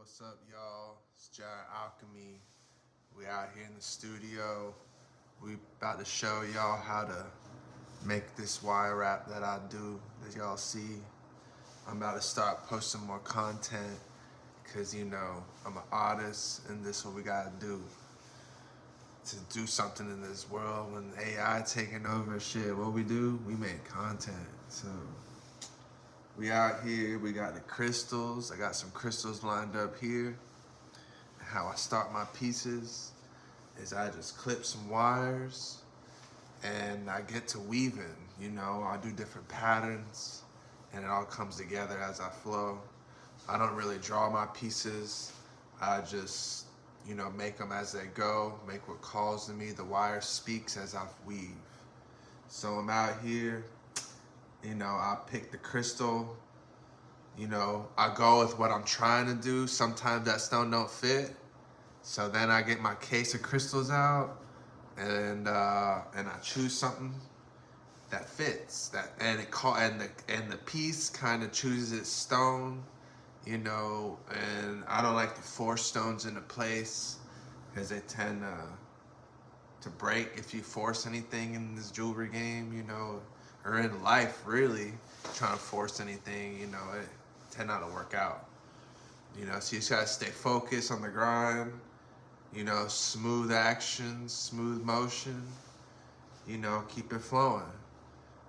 What's up, y'all? It's Jared Alchemy. We out here in the studio. We about to show y'all how to make this wire wrap that I do that y'all see. I'm about to start posting more content because, I'm an artist and this is what we gotta do to do something in this world. When AI taking over shit, what we do, we make content. So we out here, we got the crystals. I got some crystals lined up here. How I start my pieces is I just clip some wires and I get to weaving. I do different patterns and it all comes together as I flow. I don't really draw my pieces. I just, make them as they go, make what calls to me. The wire speaks as I weave. So I'm out here, I pick the crystal. I go with what I'm trying to do. Sometimes that stone don't fit. So then I get my case of crystals out and I choose something that fits. And the piece kind of chooses its stone, and I don't like to force stones into place because they tend to break if you force anything in this jewelry game, or in life really. Trying to force anything, it tend not to work out. So you just gotta stay focused on the grind, smooth action, smooth motion, keep it flowing.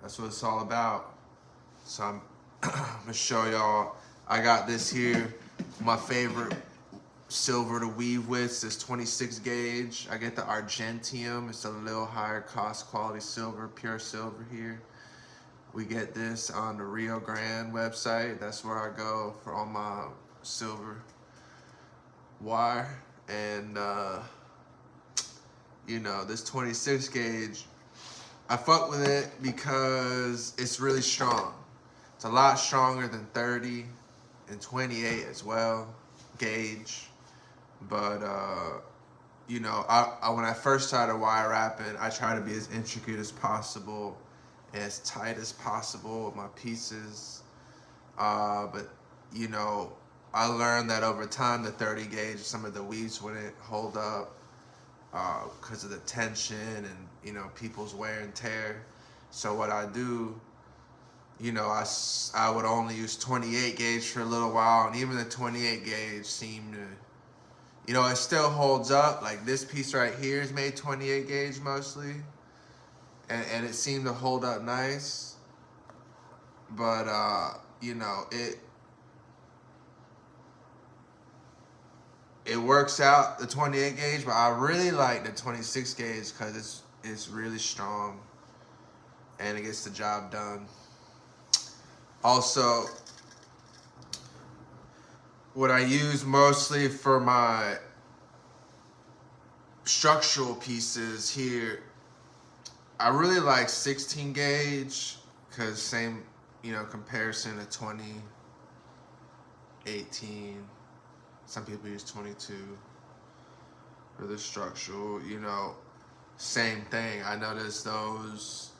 That's what it's all about. So I'm gonna show y'all, I got this here, my favorite silver to weave with, this 26 gauge. I get the Argentium, it's a little higher cost quality silver, pure silver here. We get this on the Rio Grande website. That's where I go for all my silver wire. And, this 26 gauge, I fuck with it because it's really strong. It's a lot stronger than 30 and 28 as well, gauge. But, when I first started wire wrapping, I try to be as intricate as possible, as tight as possible with my pieces. But I learned that over time the 30 gauge, some of the weaves wouldn't hold up because of the tension and people's wear and tear. So what I do, I would only use 28 gauge for a little while, and even the 28 gauge seemed to, it still holds up. Like this piece right here is made 28 gauge mostly. And it seemed to hold up nice, but it works out, the 28 gauge, but I really like the 26 gauge because it's really strong and it gets the job done. Also, what I use mostly for my structural pieces here, I really like 16 gauge because same, comparison to 20, 18. Some people use 22 for the structural, same thing. I noticed those,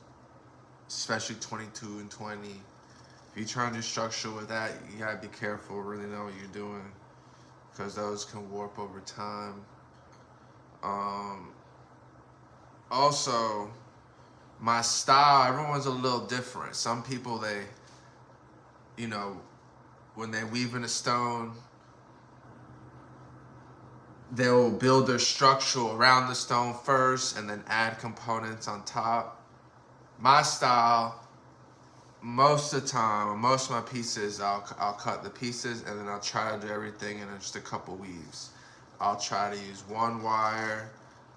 especially 22 and 20. If you're trying to do structural with that, you gotta be careful, really know what you're doing because those can warp over time. Also, my style, everyone's a little different. Some people, when they weave in a stone, they'll build their structure around the stone first and then add components on top. My style, most of the time, most of my pieces, I'll cut the pieces and then I'll try to do everything in just a couple weaves. I'll try to use one wire.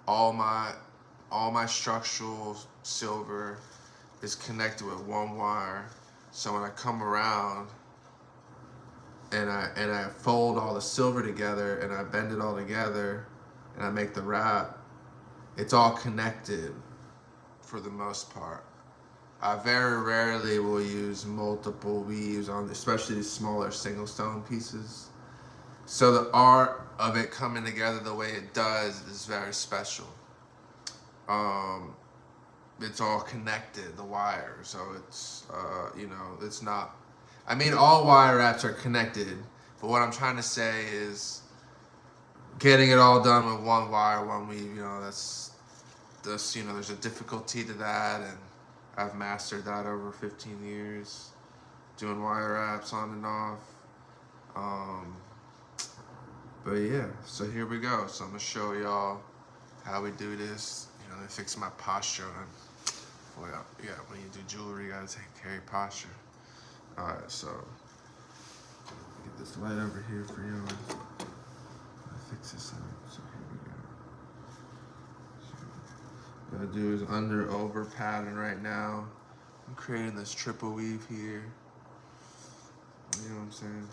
All my structural silver is connected with one wire. So when I come around and I fold all the silver together and I bend it all together and I make the wrap, it's all connected for the most part. I very rarely will use multiple weaves on, especially these smaller single stone pieces. So the art of it coming together the way it does is very special. It's all connected, the wire, so it's, it's not, all wire wraps are connected, But what I'm trying to say is getting it all done with one wire, one weave, that's there's a difficulty to that, and I've mastered that over 15 years, doing wire wraps on and off. But yeah, so here we go. So I'm gonna show y'all how we do this. They fix my posture. When you do jewelry, you gotta take care of your posture. All right, so get this light over here for y'all. Fix this up. So here we go. So what I do is under over pattern right now. I'm creating this triple weave here. You know what I'm saying?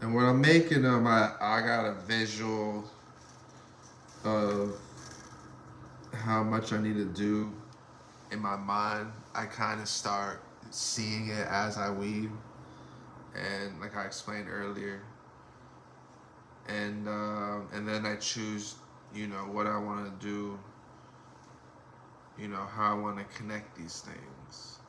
And when I'm making them, I got a visual of how much I need to do in my mind. I kind of start seeing it as I weave, and like I explained earlier, and then I choose, what I want to do, how I want to connect these things.